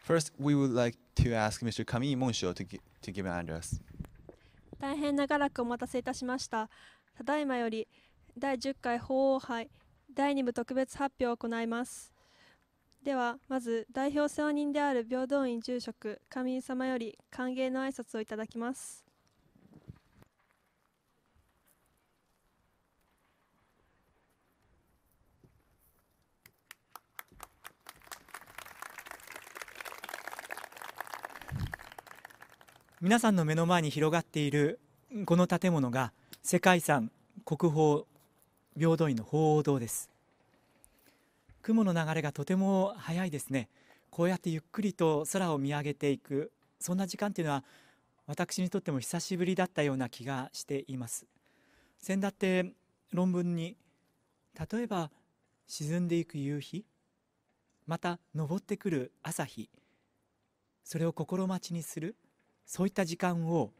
First, we would like to ask Mr. Kami Monsho to give an address. 大変長らくお待たせいたしました。ただいまより第10回鳳凰杯第2部特別発表を行います。ではまず代表世話人である平等院住職上井様より歓迎の挨拶をいただきます。皆さんの目の前に広がっているこの建物が世界遺産国宝平等院の鳳凰堂です。雲の流れがとても早いですね。こうやってゆっくりと空を見上げていく、そんな時間というのは私にとっても久しぶりだったような気がしています。先だって論文に、例えば沈んでいく夕日、また昇ってくる朝日、それを心待ちにする、そういった時間を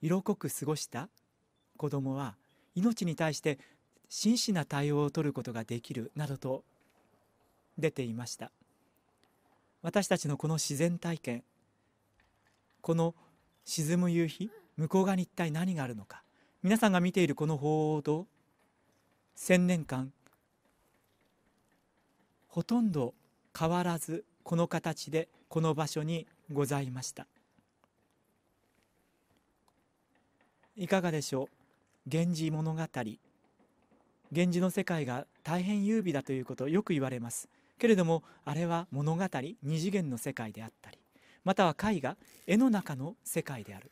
色濃く過ごした子どもは命に対して真摯な対応を取ることができるなどと出ていました。私たちのこの自然体験、この沈む夕日、向こう側に一体何があるのか、皆さんが見ているこの鳳凰堂、1000年間ほとんど変わらずこの形でこの場所にございました。いかがでしょう。源氏物語、源氏の世界が大変優美だということをよく言われますけれども、あれは物語、二次元の世界であったり、または絵画、絵の中の世界である。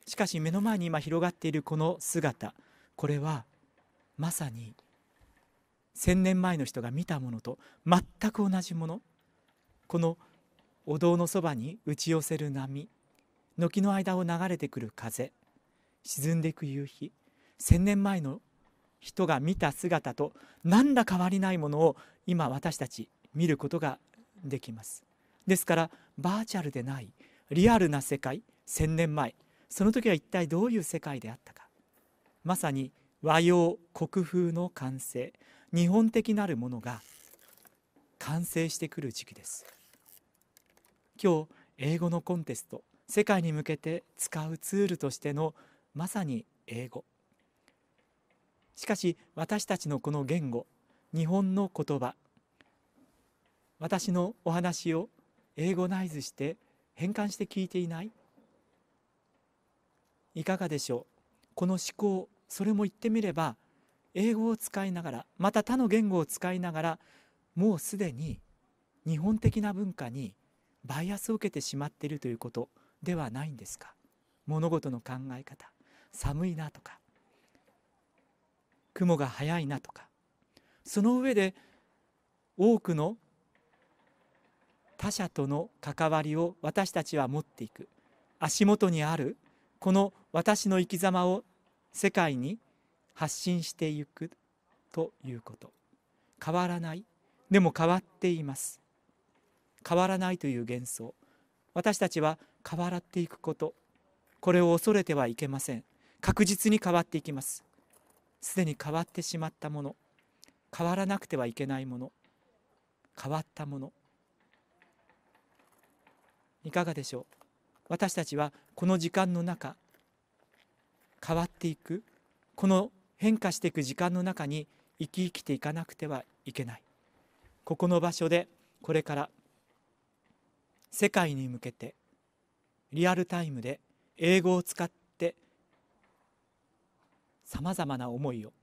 しかし目の前に今広がっているこの姿、これはまさに1000年前の人が見たものと全く同じもの。このお堂のそばに打ち寄せる波、軒の間を流れてくる風、沈んでいく夕日、1000年前の人が見た姿と何ら変わりないものを今私たち見ることができます。ですからバーチャルでないリアルな世界、1000年前、その時は一体どういう世界であったか、まさに和洋国風の完成、日本的なるものが完成してくる時期です。今日英語のコンテスト、世界に向けて使うツールとしてのまさに英語。しかし私たちのこの言語、日本の言葉、私のお話を英語ナイズして変換して聞いていない？いかがでしょう。この思考、それも言ってみれば英語を使いながら、また他の言語を使いながら、もうすでに日本的な文化にバイアスを受けてしまっているということではないんですか。物事の考え方、寒いなとか、雲が早いなとか、その上で多くの他者との関わりを私たちは持っていく。足元にあるこの私の生き様を世界に発信していくということ。変わらない、でも変わっています。変わらないという幻想、私たちは変わっていくこと、これを恐れてはいけません。確実に変わっていきます。すでに変わってしまったもの、変わらなくてはいけないもの、変わったもの、いかがでしょう。私たちはこの時間の中、変わっていく、この変化していく時間の中に生きていかなくてはいけない。ここの場所でこれから世界に向けてリアルタイムで英語を使ってさまざまな思いを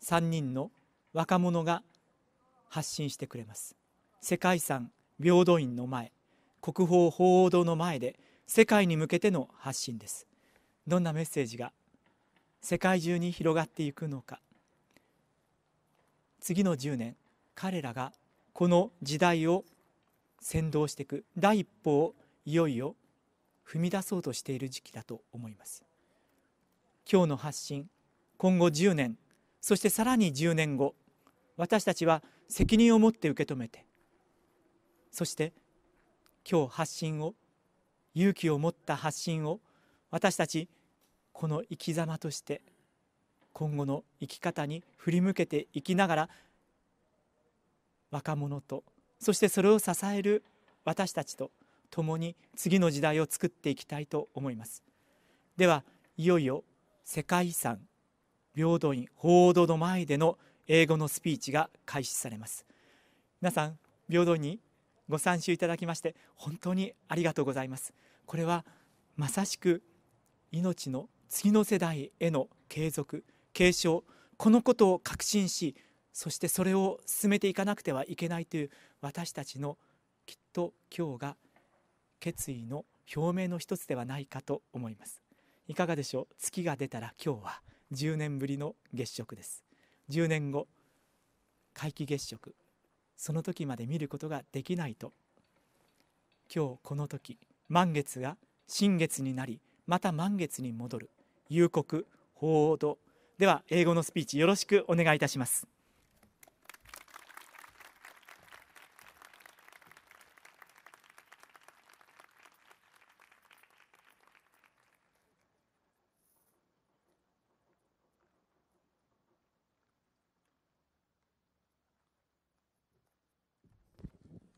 3人の若者が発信してくれます。世界遺産平等院の前、国宝鳳凰堂の前で世界に向けての発信です。どんなメッセージが世界中に広がっていくのか。次の10年、彼らがこの時代を先導していく第一歩をいよいよ踏み出そうとしている時期だと思います。今日の発信、今後10年、そしてさらに10年後、私たちは責任を持って受け止めて、そして今日発信を、勇気を持った発信を私たちこの生き様として今後の生き方に振り向けていきながら、若者とそしてそれを支える私たちと共に次の時代を作っていきたいと思います。ではいよいよ世界遺産平等院鳳凰堂の前での英語のスピーチが開始されます。皆さん平等院にご参集いただきまして本当にありがとうございます。これはまさしく命の次の世代への継続継承、このことを確信し、そしてそれを進めていかなくてはいけないという私たちのきっと今日が決意の表明の一つではないかと思います。いかがでしょう。月が出たら今日は10年ぶりの月食です。10年後皆既月食、その時まで見ることができないと、今日この時満月が新月になりまた満月に戻る夕刻鳳凰堂では英語のスピーチよろしくお願いいたします。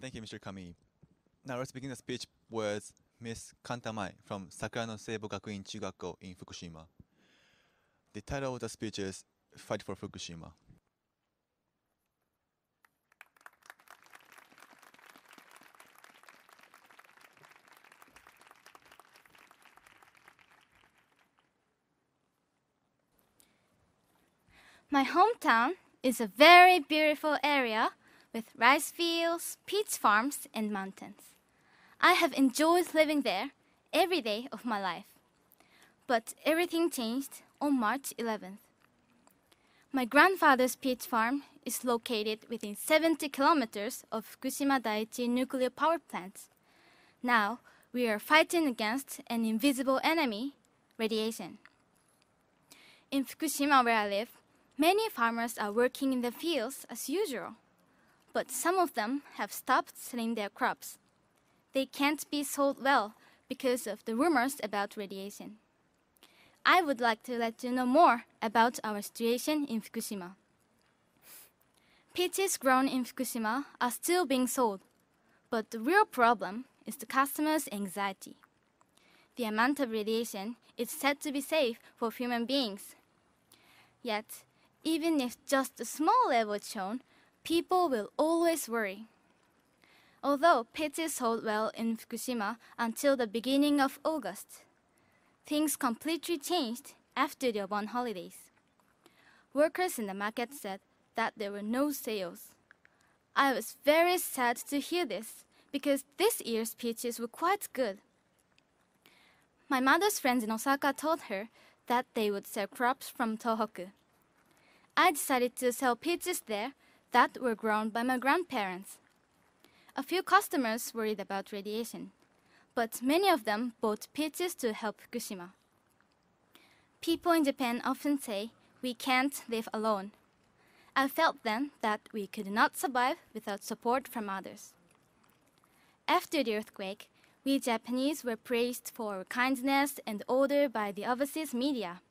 Thank you, Mr. Kami. Now let's begin the speech with Miss Kantamai from Sakurano Seibo Gakuin Chugakko in Fukushima. The title of the speech is Fight for Fukushima. My hometown is a very beautiful area with rice fields, peach farms, and mountains. I have enjoyed living there every day of my life. But everything changed on March 11th. My grandfather's peach farm is located within 70 kilometers of Fukushima Daiichi nuclear power plant. Now we are fighting against an invisible enemy, radiation. In Fukushima, where I live, many farmers are working in the fields as usual. But some of them have stopped selling their crops. They can't be sold well because of the rumors about radiation. I would like to let you know more about our situation in Fukushima. Peaches grown in Fukushima are still being sold, but the real problem is the customers' anxiety. The amount of radiation is said to be safe for human beings. Yet, even if just a small level is shown, people will always worry. Although peaches sold well in Fukushima until the beginning of August, things completely changed after the Obon holidays. Workers in the market said that there were no sales. I was very sad to hear this because this year's peaches were quite good. My mother's friends in Osaka told her that they would sell crops from Tohoku. I decided to sell peaches there that were grown by my grandparents. A few customers worried about radiation, but many of them bought peaches to help Fukushima. People in Japan often say, "We can't live alone." I felt then that we could not survive without support from others. After the earthquake, we Japanese were praised for our kindness and order by the overseas media.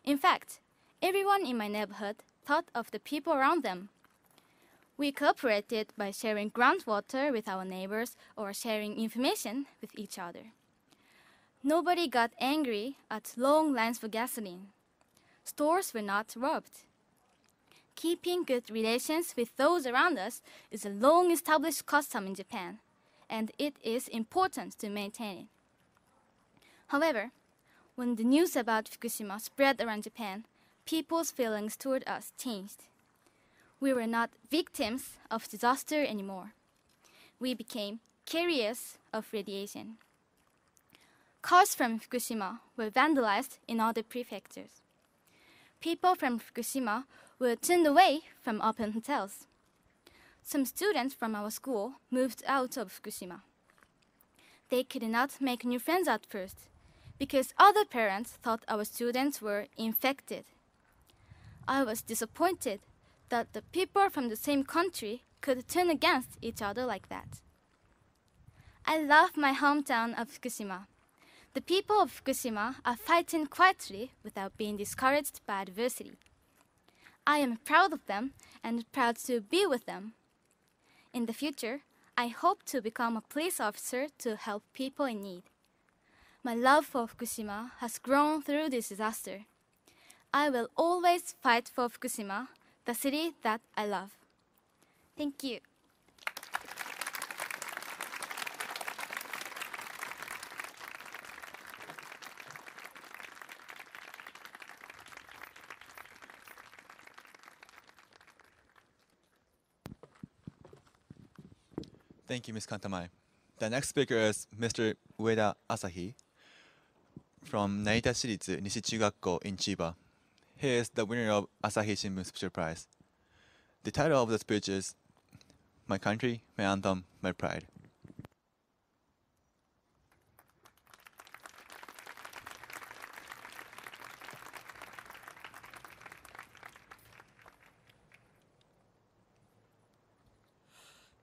In fact, everyone in my neighborhood thought of the people around them. We cooperated by sharing groundwater with our neighbors or sharing information with each other. Nobody got angry at long lines for gasoline. Stores were not robbed. Keeping good relations with those around us is a long-established custom in Japan, and it is important to maintain it. However, when the news about Fukushima spread around Japan, people's feelings toward us changed. We were not victims of disaster anymore. We became carriers of radiation. Cars from Fukushima were vandalized in other prefectures. People from Fukushima were turned away from open hotels. Some students from our school moved out of Fukushima. They could not make new friends at first because other parents thought our students were infected. I was disappointed that the people from the same country could turn against each other like that. I love my hometown of Fukushima. The people of Fukushima are fighting quietly without being discouraged by adversity. I am proud of them and proud to be with them. In the future, I hope to become a police officer to help people in need. My love for Fukushima has grown through this disaster. I will always fight for Fukushima, the city that I love. Thank you. Thank you, Ms. Kantamai. The next speaker is Mr. Ueda Asahi from Narita Shiritsu Nishi Chugakko in Chiba. He is the winner of Asahi Shimbun Special Prize. The title of the speech is My Country, My Anthem, My Pride.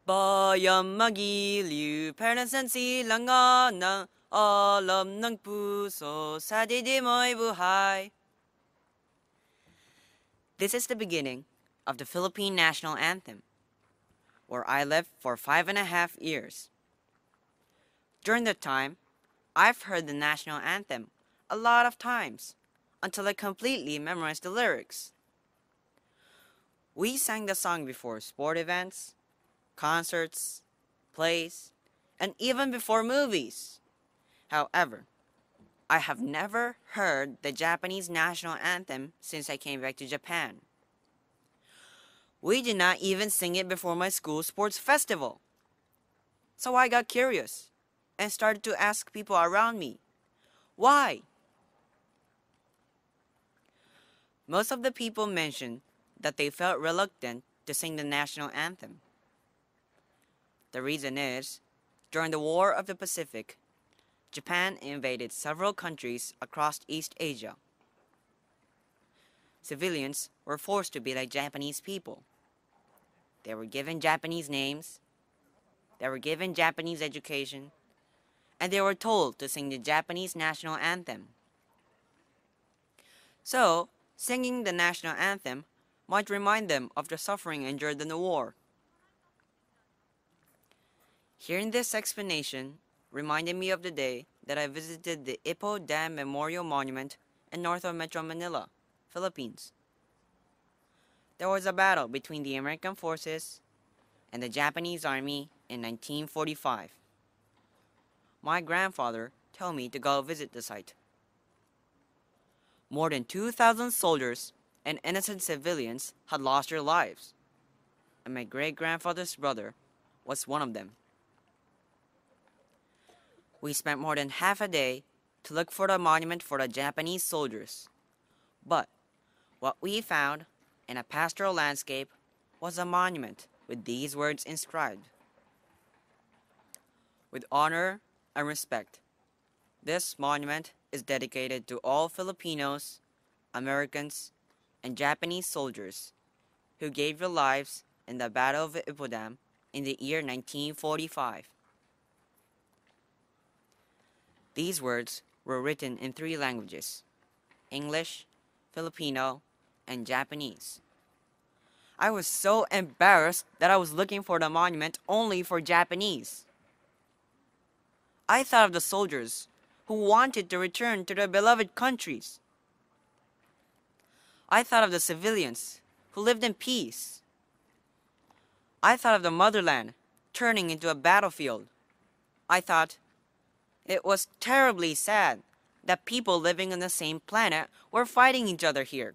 Bayang magiliw, pernasan silangan ng alam ng puso sa didi mo'y buhay. This is the beginning of the Philippine National Anthem, where I lived for 5.5 years. During that time, I've heard the national anthem a lot of times until I completely memorized the lyrics. We sang the song before sport events, concerts, plays, and even before movies. However, I have never heard the Japanese national anthem since I came back to Japan. We did not even sing it before my school sports festival. So I got curious and started to ask people around me, why? Most of the people mentioned that they felt reluctant to sing the national anthem. The reason is, during the War of the Pacific, Japan invaded several countries across East Asia. Civilians were forced to be like Japanese people. They were given Japanese names, they were given Japanese education, and they were told to sing the Japanese national anthem. So, singing the national anthem might remind them of the suffering endured in the war. Hearing this explanation reminded me of the day that I visited the Ipoh Dam Memorial Monument in north of Metro Manila, Philippines. There was a battle between the American forces and the Japanese Army in 1945. My grandfather told me to go visit the site. More than 2,000 soldiers and innocent civilians had lost their lives, and my great-grandfather's brother was one of them. We spent more than half a day to look for the monument for the Japanese soldiers. But what we found in a pastoral landscape was a monument with these words inscribed. With honor and respect, this monument is dedicated to all Filipinos, Americans, and Japanese soldiers who gave their lives in the Battle of Ipoh Dam in the year 1945. These words were written in 3 languages: English, Filipino, and Japanese. I was so embarrassed that I was looking for the monument only for Japanese. I thought of the soldiers who wanted to return to their beloved countries. I thought of the civilians who lived in peace. I thought of the motherland turning into a battlefield. I thought it was terribly sad that people living on the same planet were fighting each other here.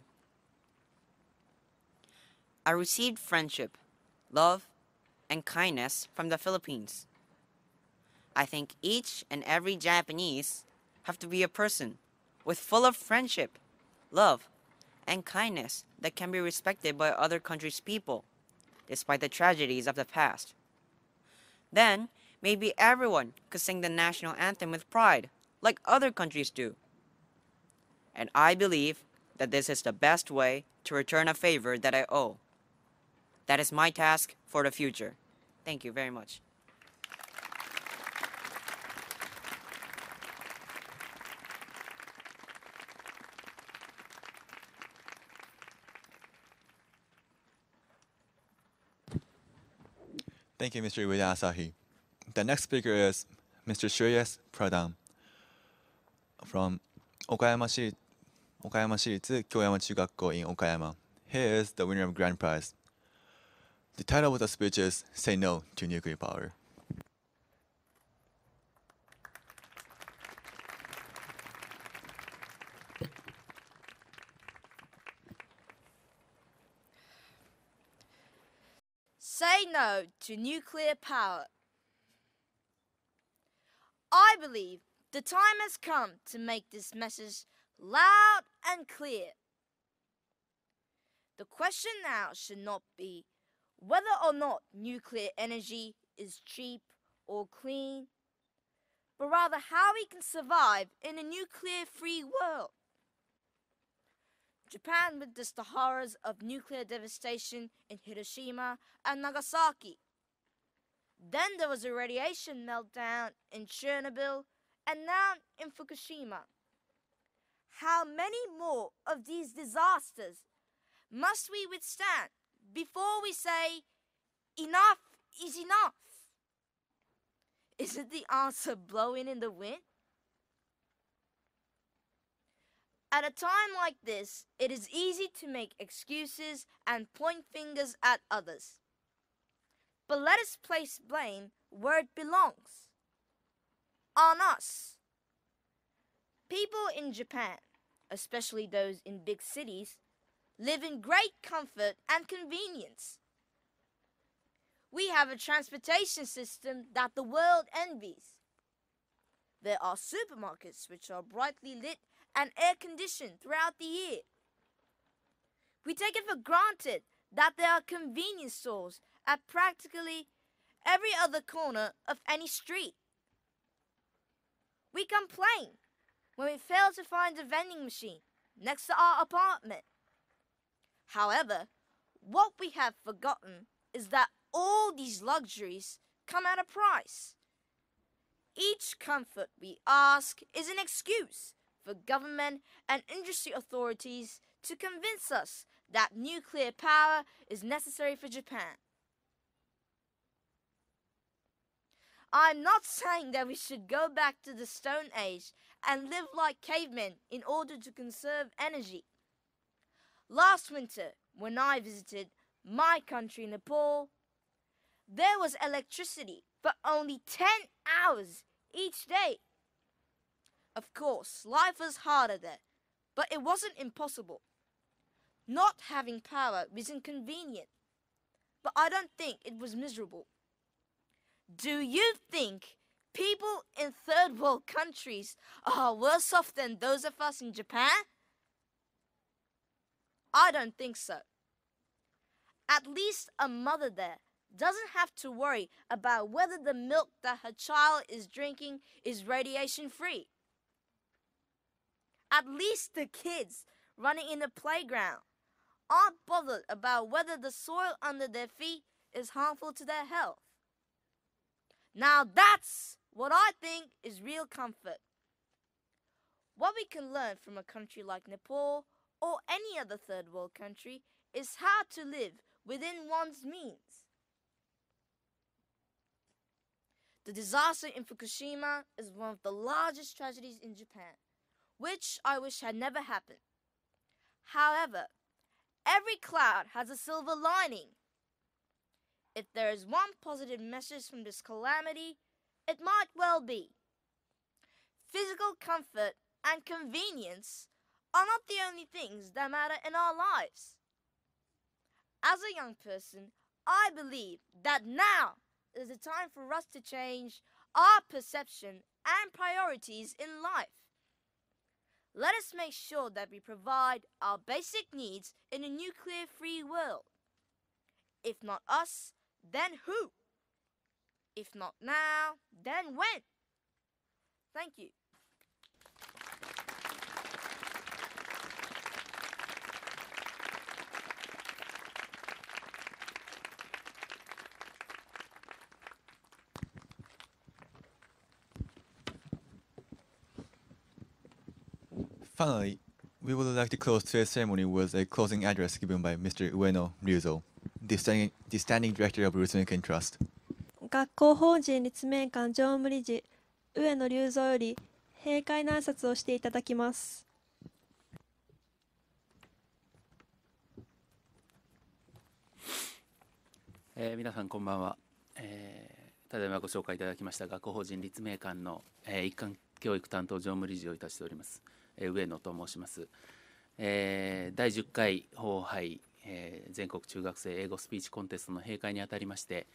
I received friendship, love, and kindness from the Philippines. I think each and every Japanese have to be a person with full of friendship, love, and kindness that can be respected by other countries' people, despite the tragedies of the past. Then, maybe everyone could sing the national anthem with pride, like other countries do. And I believe that this is the best way to return a favor that I owe. That is my task for the future. Thank you very much. Thank you, Mr. Ueda Asahi. The next speaker is Mr. Shreyas Pradhan from 岡山市立京山中学校 in Okayama. He is the winner of grand prize. The title of the speech is Say No to Nuclear Power. Say no to nuclear power. I believe the time has come to make this message loud and clear. The question now should not be whether or not nuclear energy is cheap or clean, but rather how we can survive in a nuclear-free world. Japan witnessed the horrors of nuclear devastation in Hiroshima and Nagasaki. Then there was a radiation meltdown in Chernobyl and now in Fukushima. How many more of these disasters must we withstand before we say, enough is enough? Isn't the answer blowing in the wind? At a time like this, it is easy to make excuses and point fingers at others. But let us place blame where it belongs, on us. People in Japan, especially those in big cities, live in great comfort and convenience. We have a transportation system that the world envies. There are supermarkets which are brightly lit and air-conditioned throughout the year. We take it for granted that there are convenience stores at practically every other corner of any street. We complain when we fail to find a vending machine next to our apartment. However, what we have forgotten is that all these luxuries come at a price. Each comfort we ask is an excuse for government and industry authorities to convince us that nuclear power is necessary for Japan. I'm not saying that we should go back to the Stone Age and live like cavemen in order to conserve energy. Last winter, when I visited my country, Nepal, there was electricity for only 10 hours each day. Of course, life was harder there, but it wasn't impossible. Not having power was inconvenient, but I don't think it was miserable. Do you think people in third world countries are worse off than those of us in Japan? I don't think so. At least a mother there doesn't have to worry about whether the milk that her child is drinking is radiation-free. At least the kids running in the playground aren't bothered about whether the soil under their feet is harmful to their health. Now that's what I think is real comfort. What we can learn from a country like Nepal or any other third world country is how to live within one's means. The disaster in Fukushima is one of the largest tragedies in Japan, which I wish had never happened. However, every cloud has a silver lining. If there is one positive message from this calamity, it might well be physical comfort and convenience are not the only things that matter in our lives. As a young person, I believe that now is the time for us to change our perception and priorities in life. Let us make sure that we provide our basic needs in a nuclear-free world. If not us, then who? If not now, then when? Thank you. Finally, we would like to close today's ceremony with a closing address given by Mr. Ueno Ryuzo, the standing director of Ritsumeikan Trust. 学校法人立命館常務理事上野隆三より閉会の挨拶をしていただきます。皆さんこんばんは。ただいまご紹介いただきました学校法人立命館の、一貫教育担当常務理事をいたしております、上野と申します。第10回法杯、全国中学生英語スピーチコンテストの閉会にあたりまして、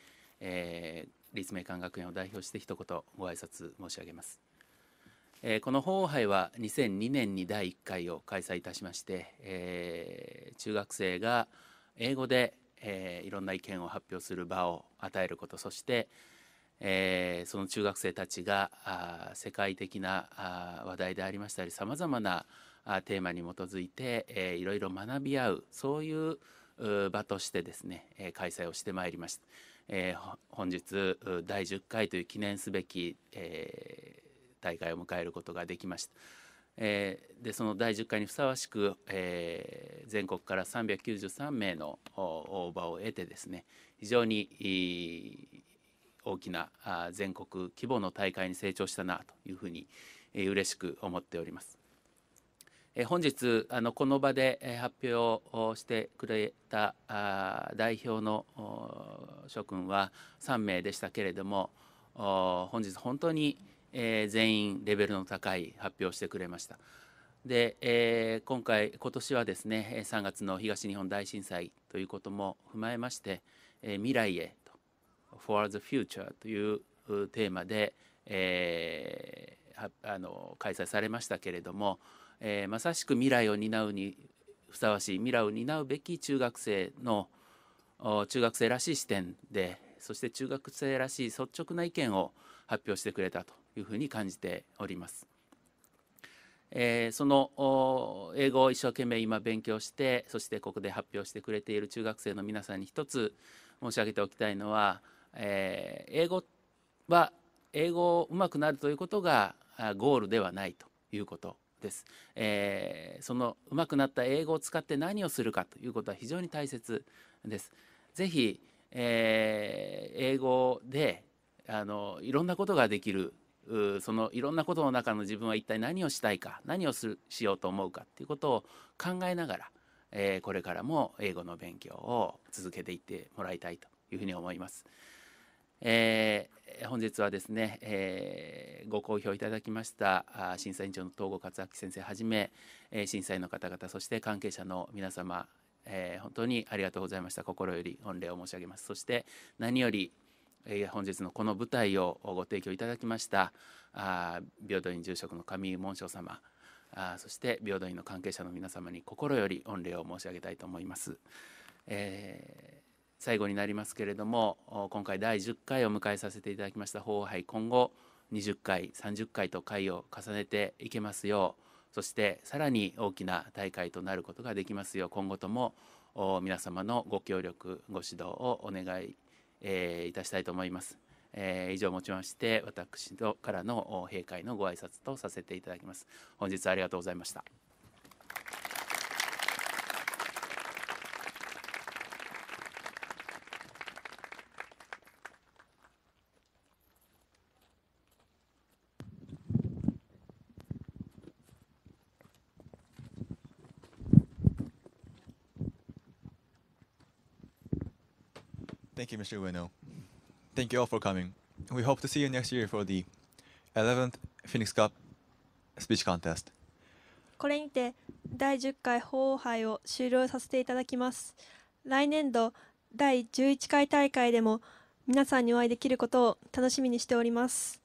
立命館学園を代表して一言ご挨拶申し上げます。この法杯は2002年に第1回を開催いたしまして、中学生が英語でいろんな意見を発表する場を与えること、そして、その中学生たちが世界的な話題でありましたりさまざまなテーマに基づいて、いろいろ学び合う、そういう場としてですね、開催をしてまいりました。本日第10回という記念すべき、大会を迎えることができました。でその第10回にふさわしく、全国から393名の応募を得てですね、非常に大きな全国規模の大会に成長したなというふうに嬉しく思っております。本日この場で発表をしてくれた代表の諸君は3名でしたけれども、本日本当に全員レベルの高い発表をしてくれました。で、今年はですね、3月の東日本大震災ということも踏まえまして、未来へと For the Future というテーマで、開催されましたけれども、まさしく未来を担うにふさわしい、未来を担うべき中学生らしい視点で、そして中学生らしい率直な意見を発表してくれたというふうに感じております。その英語を一生懸命今勉強して、そしてここで発表してくれている中学生の皆さんに一つ申し上げておきたいのは、英語をうまくなるということがゴールではないということです。そのうまくなった英語を使って何をするかということは非常に大切です。ぜひ、英語でいろんなことができる、そのいろんなことの中の自分は一体何をしたいか、何をしようと思うかということを考えながら、これからも英語の勉強を続けていってもらいたいというふうに思います。本日はですね、ご好評いただきました審査委員長の東郷克明先生はじめ、審査員の方々、そして関係者の皆様、本当にありがとうございました。心より御礼を申し上げます。そして何より本日のこの舞台をご提供いただきました平等院住職の上井門生様、そして平等院の関係者の皆様に心より御礼を申し上げたいと思います。最後になりますけれども、今回第10回を迎えさせていただきました法杯、今後20回30回と回を重ねていけますよう、そしてさらに大きな大会となることができますよう、今後とも皆様のご協力ご指導をお願いいたしたいと思います。以上をもちまして私からの閉会のご挨拶とさせていただきます。本日はありがとうございました。Thank you, Mr. Ueno. Thank you all for coming. We hope to see you next year for the 11th Phoenix Cup Speech Contest. これにて第10回法杯を終了させていただきます。来年度第11回大会でも皆さんにお会いできることを楽しみにしております。